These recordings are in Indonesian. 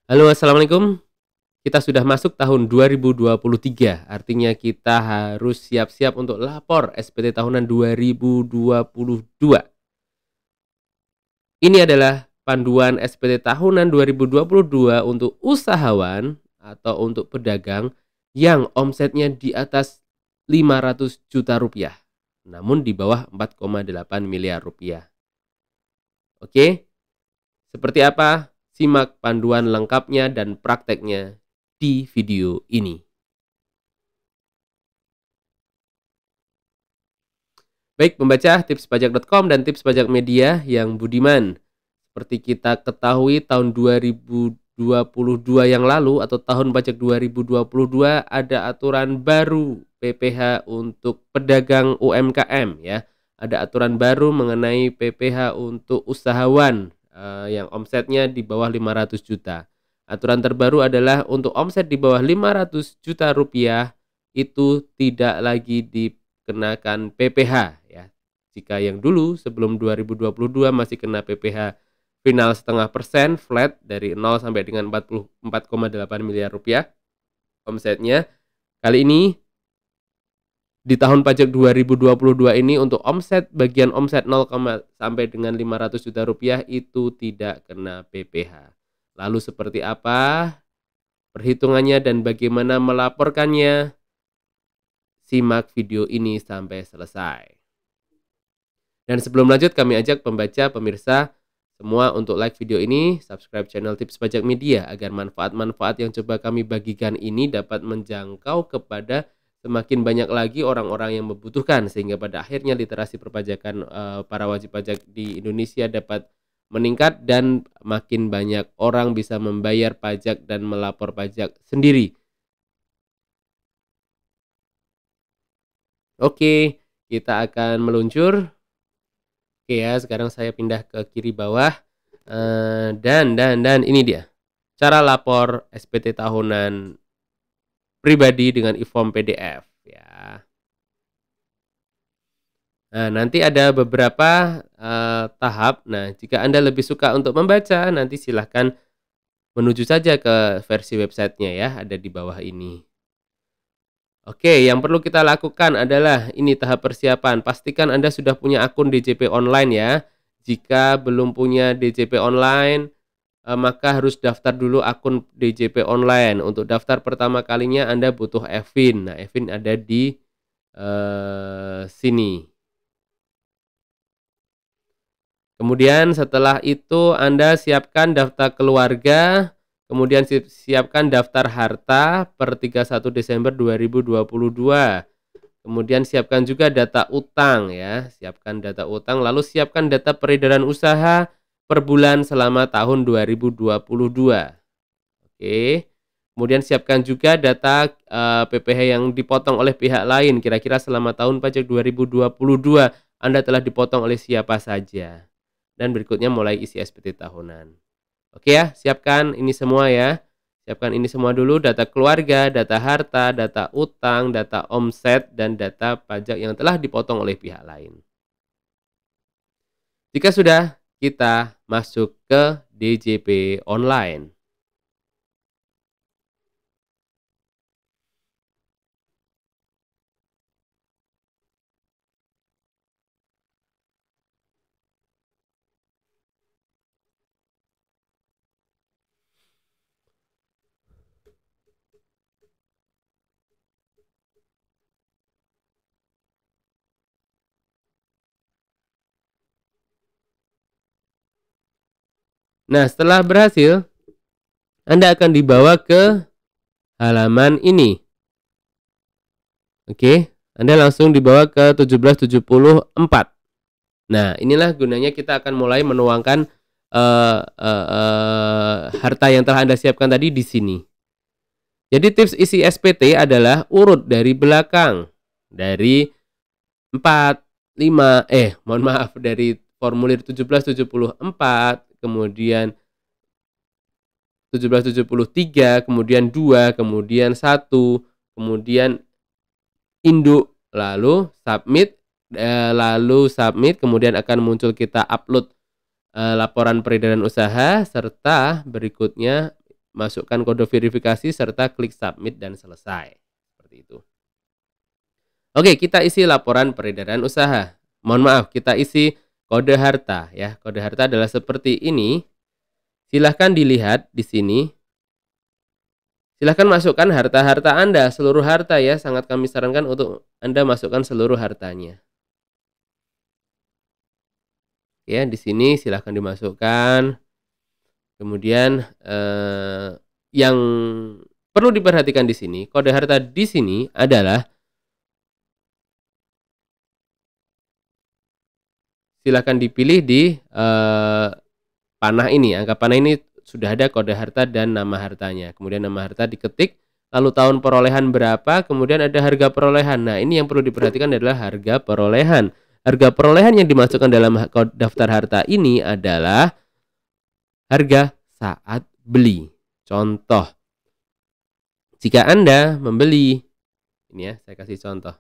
Halo, assalamualaikum. Kita sudah masuk tahun 2023, artinya kita harus siap-siap untuk lapor SPT tahunan 2022. Ini adalah panduan SPT tahunan 2022 untuk usahawan atau untuk pedagang yang omsetnya di atas 500 juta rupiah, namun di bawah 4,8 miliar rupiah. Oke, seperti apa? Simak panduan lengkapnya dan prakteknya di video ini. Baik pembaca tipspajak.com dan tips pajak media yang budiman. Seperti kita ketahui tahun 2022 yang lalu atau tahun pajak 2022 ada aturan baru PPh untuk pedagang UMKM ya. Ada aturan baru mengenai PPh untuk usahawan yang omsetnya di bawah 500 juta. Aturan terbaru adalah untuk omset di bawah 500 juta rupiah itu tidak lagi dikenakan PPh ya. Jika yang dulu sebelum 2022 masih kena PPh final 0,5% flat dari 0 sampai dengan 44,8 miliar rupiah omsetnya. Kali ini di tahun pajak 2022 ini untuk omset bagian omset 0, sampai dengan 500 juta rupiah itu tidak kena PPh. Lalu seperti apa perhitungannya dan bagaimana melaporkannya? Simak video ini sampai selesai. Dan sebelum lanjut kami ajak pembaca, pemirsa semua untuk like video ini, subscribe channel Tips Pajak Media agar manfaat-manfaat yang coba kami bagikan ini dapat menjangkau kepada semakin banyak lagi orang-orang yang membutuhkan, sehingga pada akhirnya literasi perpajakan para wajib pajak di Indonesia dapat meningkat dan makin banyak orang bisa membayar pajak dan melapor pajak sendiri. Oke, kita akan meluncur. Oke ya, sekarang saya pindah ke kiri bawah. Dan ini dia cara lapor SPT tahunan pribadi dengan e-form PDF ya. Nah, nanti ada beberapa tahap. Nah, jika Anda lebih suka untuk membaca, nanti silahkan menuju saja ke versi websitenya ya, ada di bawah ini. Oke, yang perlu kita lakukan adalah ini tahap persiapan. Pastikan Anda sudah punya akun DJP online ya. Jika belum punya DJP online, maka harus daftar dulu akun DJP online. Untuk daftar pertama kalinya Anda butuh Evin. Nah, Evin ada di sini. Kemudian setelah itu Anda siapkan daftar keluarga. Kemudian siapkan daftar harta per 31 Desember 2022. Kemudian siapkan juga data utang ya, siapkan data utang, lalu siapkan data peredaran usaha per bulan selama tahun 2022. Oke. Kemudian siapkan juga data PPh yang dipotong oleh pihak lain, kira-kira selama tahun pajak 2022 Anda telah dipotong oleh siapa saja. Dan berikutnya mulai isi SPT tahunan. Oke ya, siapkan ini semua ya. Siapkan ini semua dulu, data keluarga, data harta, data utang, data omset, dan data pajak yang telah dipotong oleh pihak lain. Jika sudah, kita masuk ke DJP online. Nah, setelah berhasil, Anda akan dibawa ke halaman ini. Oke, Anda langsung dibawa ke 1774. Nah, inilah gunanya kita akan mulai menuangkan harta yang telah Anda siapkan tadi di sini. Jadi tips isi SPT adalah urut dari belakang. Dari dari formulir 1774, kemudian 1773, kemudian 2, kemudian 1, kemudian induk, lalu submit, kemudian akan muncul kita upload laporan peredaran usaha, serta berikutnya masukkan kode verifikasi serta klik submit dan selesai. Seperti itu. Oke, kita isi laporan peredaran usaha. Mohon maaf, kita isi kode harta ya. Kode harta adalah seperti ini. Silahkan dilihat di sini. Silahkan masukkan harta-harta Anda, seluruh harta ya. Sangat kami sarankan untuk Anda masukkan seluruh hartanya. Ya, di sini silahkan dimasukkan. Kemudian yang perlu diperhatikan di sini, kode harta di sini adalah silahkan dipilih di panah ini. Angka panah ini sudah ada kode harta dan nama hartanya. Kemudian nama harta diketik, lalu tahun perolehan berapa, kemudian ada harga perolehan. Nah, ini yang perlu diperhatikan adalah harga perolehan. Harga perolehan yang dimasukkan dalam daftar harta ini adalah harga saat beli. Contoh, jika Anda membeli, ini ya, saya kasih contoh.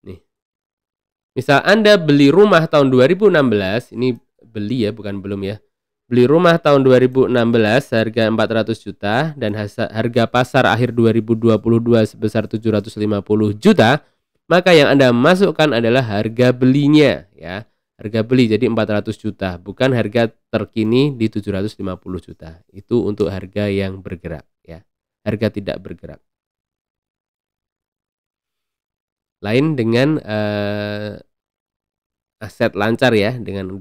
Nih. Misal Anda beli rumah tahun 2016, ini beli ya, bukan belum ya. Beli rumah tahun 2016 harga 400 juta dan harga pasar akhir 2022 sebesar 750 juta, maka yang Anda masukkan adalah harga belinya ya. Harga beli jadi 400 juta, bukan harga terkini di 750 juta. Itu untuk harga yang bergerak ya. Harga tidak bergerak. Lain dengan aset lancar ya, dengan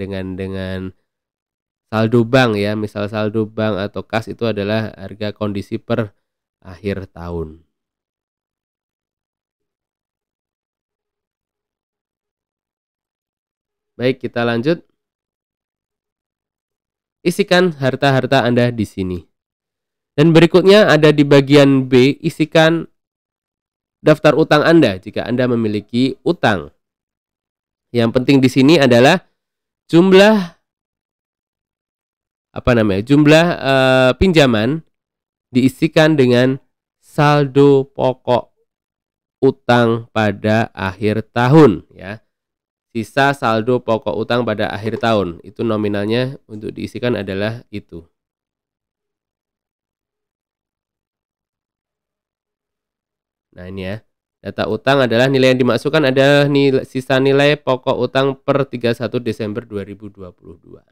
saldo bank ya, misal saldo bank atau kas itu adalah harga kondisi per akhir tahun. Baik, kita lanjut. Isikan harta-harta Anda di sini. Dan berikutnya ada di bagian B, isikan daftar utang Anda jika Anda memiliki utang. Yang penting di sini adalah jumlah jumlah pinjaman diisikan dengan saldo pokok utang pada akhir tahun ya. Sisa saldo pokok utang pada akhir tahun, itu nominalnya untuk diisikan adalah itu. Nah, ini ya. Data utang adalah nilai yang dimasukkan adalah sisa nilai pokok utang per 31 Desember 2022.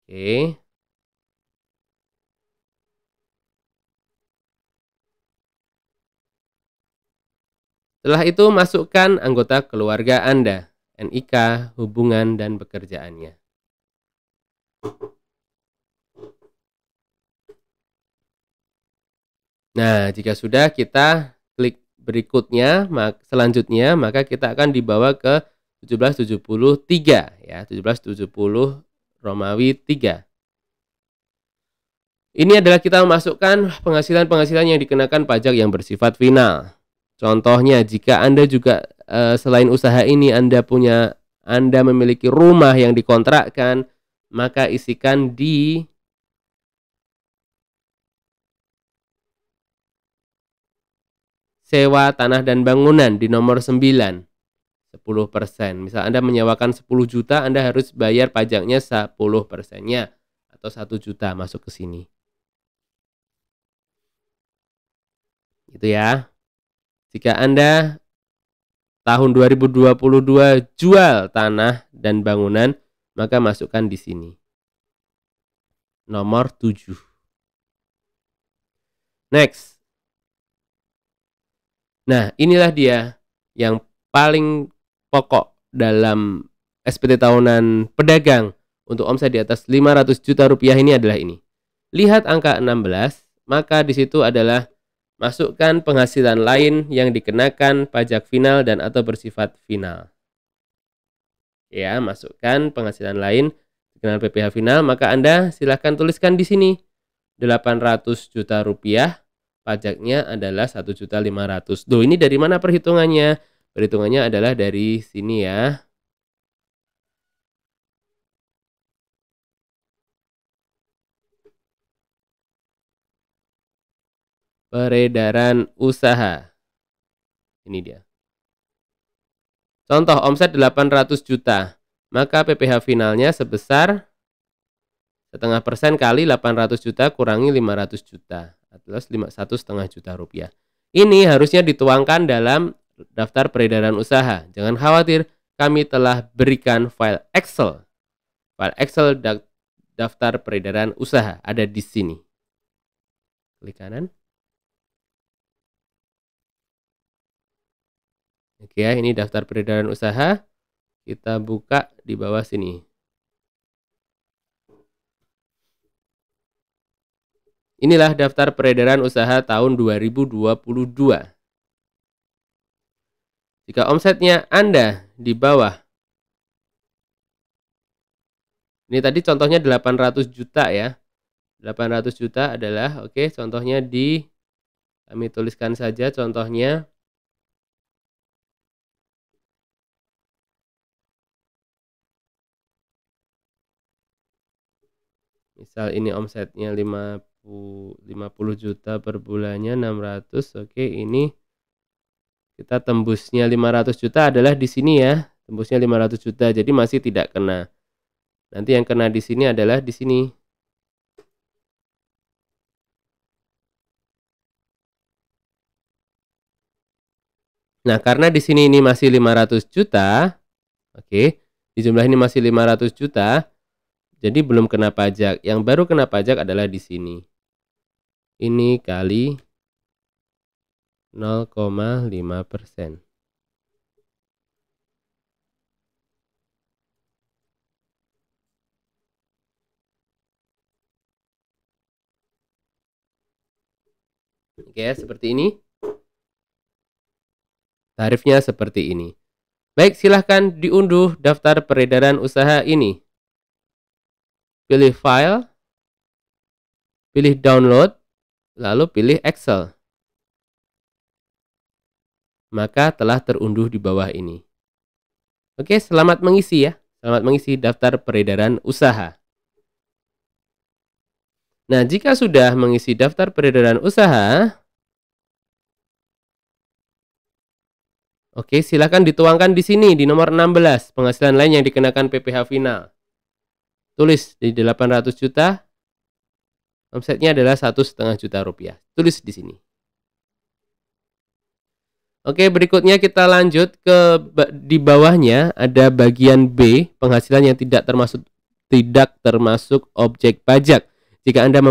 Oke. Setelah itu masukkan anggota keluarga Anda, NIK, hubungan, dan pekerjaannya. Nah, jika sudah kita klik berikutnya, selanjutnya maka kita akan dibawa ke 1773 ya, 1770 Romawi 3. Ini adalah kita memasukkan penghasilan-penghasilan yang dikenakan pajak yang bersifat final. Contohnya, jika Anda juga selain usaha ini Anda memiliki rumah yang dikontrakkan, maka isikan di sewa tanah dan bangunan di nomor 9, 10%. Misal Anda menyewakan 10 juta, Anda harus bayar pajaknya 10%-nya atau 1 juta masuk ke sini. Gitu ya. Jika Anda tahun 2022 jual tanah dan bangunan, maka masukkan di sini. Nomor 7. Next. Nah, inilah dia yang paling pokok dalam SPT tahunan pedagang untuk omset di atas 500 juta rupiah ini adalah ini. Lihat angka 16, maka di situ adalah masukkan penghasilan lain yang dikenakan pajak final dan atau bersifat final. Ya, masukkan penghasilan lain dengan PPh final, maka Anda silahkan tuliskan di sini 800 juta rupiah, pajaknya adalah 1.500.000. Duh, ini dari mana perhitungannya? Perhitungannya adalah dari sini ya. Peredaran usaha. Ini dia. Contoh omset 800 juta. Maka PPh finalnya sebesar 0,5% kali 800 juta kurangi 500 juta. Atau 1,5 juta rupiah. Ini harusnya dituangkan dalam daftar peredaran usaha. Jangan khawatir, kami telah berikan file Excel. File Excel daftar peredaran usaha ada di sini. Klik kanan. Oke ya, ini daftar peredaran usaha. Kita buka di bawah sini. Inilah daftar peredaran usaha tahun 2022. Jika omsetnya Anda di bawah, ini tadi contohnya 800 juta ya. 800 juta adalah, oke, contohnya kami tuliskan saja contohnya. Misal ini omsetnya 50 juta per bulannya 600. Oke, ini kita tembusnya 500 juta adalah di sini ya. Tembusnya 500 juta. Jadi masih tidak kena. Nanti yang kena di sini adalah di sini. Nah, karena di sini ini masih 500 juta. Oke, di jumlah ini masih 500 juta. Jadi belum kena pajak. Yang baru kena pajak adalah di sini. Ini kali 0,5%. Oke, seperti ini. Tarifnya seperti ini. Baik, silahkan diunduh daftar peredaran usaha ini. Pilih file, pilih download, lalu pilih Excel. Maka telah terunduh di bawah ini. Oke, selamat mengisi ya. Selamat mengisi daftar peredaran usaha. Nah, jika sudah mengisi daftar peredaran usaha, oke, silakan dituangkan di sini di nomor 16, penghasilan lain yang dikenakan PPh final. Tulis di 800 juta, omsetnya adalah 1,5 juta rupiah. Tulis di sini. Oke, berikutnya kita lanjut ke di bawahnya ada bagian B, penghasilan yang tidak termasuk objek pajak. Jika Anda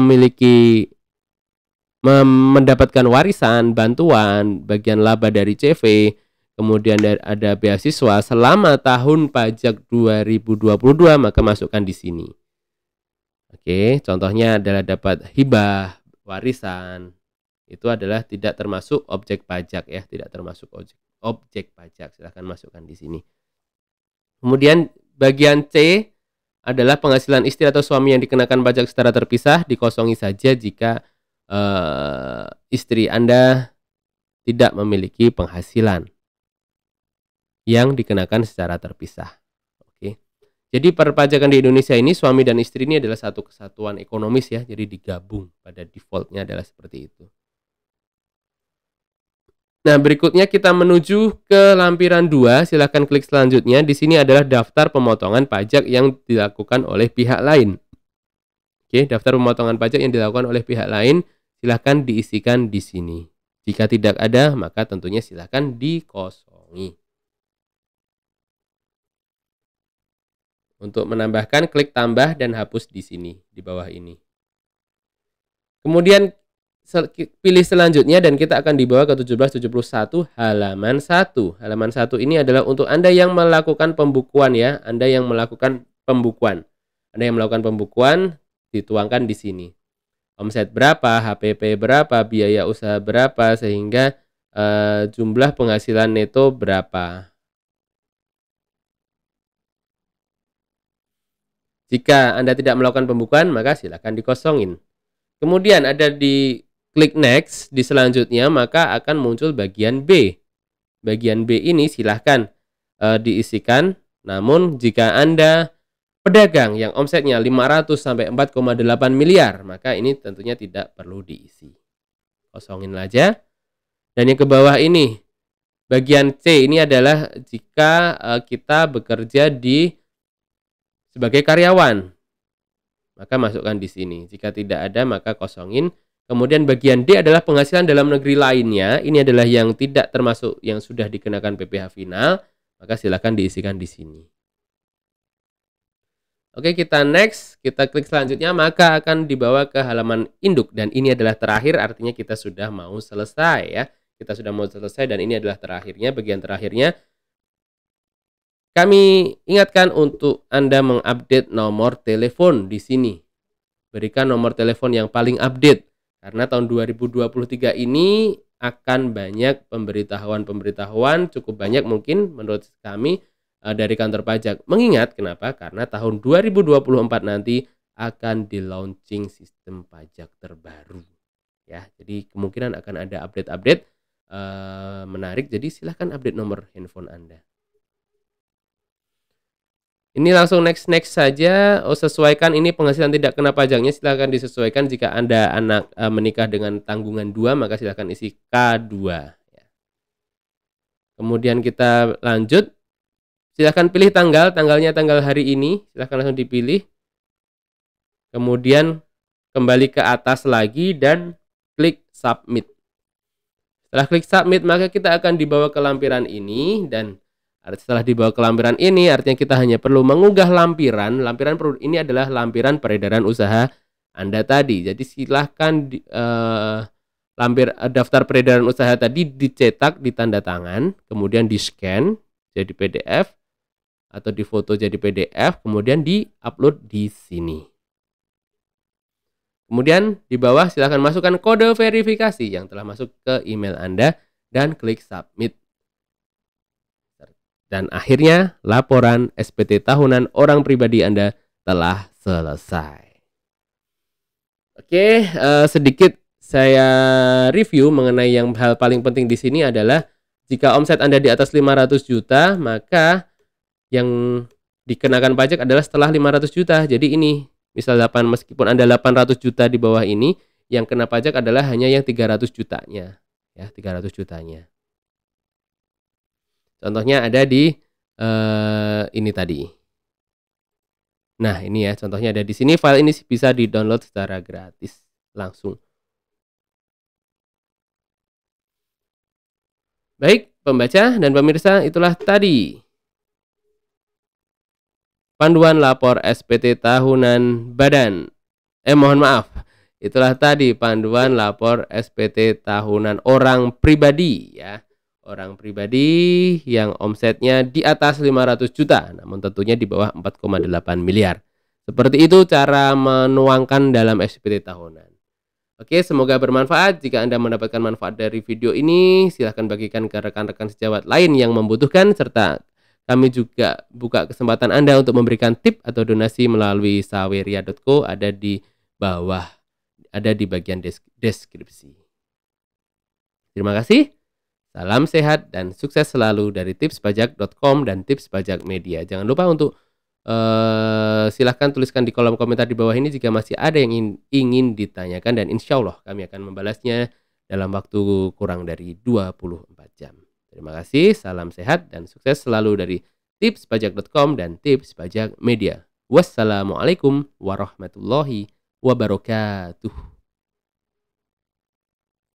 mendapatkan warisan, bantuan, bagian laba dari CV, kemudian ada beasiswa selama tahun pajak 2022, maka masukkan di sini. Oke, contohnya adalah dapat hibah, warisan. Itu adalah tidak termasuk objek pajak ya, tidak termasuk objek pajak. Silahkan masukkan di sini. Kemudian bagian C adalah penghasilan istri atau suami yang dikenakan pajak secara terpisah, dikosongi saja jika istri Anda tidak memiliki penghasilan yang dikenakan secara terpisah. Oke. Jadi perpajakan di Indonesia ini suami dan istri ini adalah satu kesatuan ekonomis ya, jadi digabung, pada defaultnya adalah seperti itu. Nah, berikutnya kita menuju ke lampiran 2, silahkan klik selanjutnya. Di sini adalah daftar pemotongan pajak yang dilakukan oleh pihak lain. Oke, daftar pemotongan pajak yang dilakukan oleh pihak lain silahkan diisikan di sini. Jika tidak ada, maka tentunya silahkan dikosongi. Untuk menambahkan, klik tambah dan hapus di sini, di bawah ini. Kemudian pilih selanjutnya dan kita akan dibawa ke 1771 halaman 1. Halaman 1 ini adalah untuk Anda yang melakukan pembukuan ya, Anda yang melakukan pembukuan. Anda yang melakukan pembukuan dituangkan di sini. Omset berapa, HPP berapa, biaya usaha berapa, sehingga jumlah penghasilan neto berapa. Jika Anda tidak melakukan pembukuan, maka silakan dikosongin. Kemudian ada di klik next di selanjutnya, maka akan muncul bagian B. Bagian B ini silahkan diisikan. Namun jika Anda pedagang yang omsetnya 500 sampai 4,8 miliar, maka ini tentunya tidak perlu diisi. Kosongin aja. Dan yang ke bawah ini, Bagian C ini adalah jika kita bekerja sebagai karyawan, maka masukkan di sini. Jika tidak ada, maka kosongin. Kemudian bagian D adalah penghasilan dalam negeri lainnya. Ini adalah yang tidak termasuk yang sudah dikenakan PPh final, maka silakan diisikan di sini. Oke, kita next, kita klik selanjutnya, maka akan dibawa ke halaman induk. Dan ini adalah terakhir, artinya kita sudah mau selesai ya. Kita sudah mau selesai dan ini adalah terakhirnya, bagian terakhirnya. Kami ingatkan untuk Anda mengupdate nomor telepon di sini. Berikan nomor telepon yang paling update. Karena tahun 2023 ini akan banyak pemberitahuan cukup banyak mungkin menurut kami dari kantor pajak. Mengingat kenapa? Karena tahun 2024 nanti akan di-launching sistem pajak terbaru. Ya, jadi kemungkinan akan ada update-update menarik. Jadi silahkan update nomor handphone Anda. Ini langsung next saja. Sesuaikan ini penghasilan tidak kena pajaknya. Silahkan disesuaikan. Jika Anda anak menikah dengan tanggungan 2, maka silahkan isi K2. Kemudian kita lanjut. Silahkan pilih tanggalnya tanggal hari ini. Silahkan langsung dipilih. Kemudian kembali ke atas lagi dan klik submit. Setelah klik submit, maka kita akan dibawa ke lampiran ini. Dan setelah dibawa ke lampiran ini, artinya kita hanya perlu mengunggah lampiran. Lampiran ini adalah lampiran peredaran usaha Anda tadi. Jadi silahkan daftar peredaran usaha tadi dicetak, ditanda tangan, kemudian di scan jadi PDF atau difoto jadi PDF, kemudian di-upload di sini. Kemudian di bawah silahkan masukkan kode verifikasi yang telah masuk ke email Anda dan klik submit. Dan akhirnya laporan SPT tahunan orang pribadi Anda telah selesai. Oke, sedikit saya review mengenai yang hal paling penting di sini adalah jika omset Anda di atas 500 juta, maka yang dikenakan pajak adalah setelah 500 juta. Jadi ini misal meskipun Anda 800 juta di bawah ini, yang kena pajak adalah hanya yang 300 jutanya. Ya, 300 jutanya. Contohnya ada di ini tadi. Nah, ini ya, contohnya ada di sini. File ini bisa di-download secara gratis langsung. Baik, pembaca dan pemirsa, itulah tadi panduan lapor SPT tahunan badan. Mohon maaf. Itulah tadi panduan lapor SPT tahunan orang pribadi ya. Orang pribadi yang omsetnya di atas 500 juta, namun tentunya di bawah 4,8 miliar. Seperti itu cara menuangkan dalam SPT tahunan. Oke, semoga bermanfaat. Jika Anda mendapatkan manfaat dari video ini, silahkan bagikan ke rekan-rekan sejawat lain yang membutuhkan, serta kami juga buka kesempatan Anda untuk memberikan tip atau donasi melalui saweria.co, ada di bawah, ada di bagian deskripsi. Terima kasih. Salam sehat dan sukses selalu dari tipspajak.com dan Tips Pajak Media. Jangan lupa untuk silahkan tuliskan di kolom komentar di bawah ini jika masih ada yang ingin ditanyakan, dan insya Allah kami akan membalasnya dalam waktu kurang dari 24 jam. Terima kasih, salam sehat dan sukses selalu dari tipspajak.com dan Tips Pajak Media. Wassalamualaikum warahmatullahi wabarakatuh.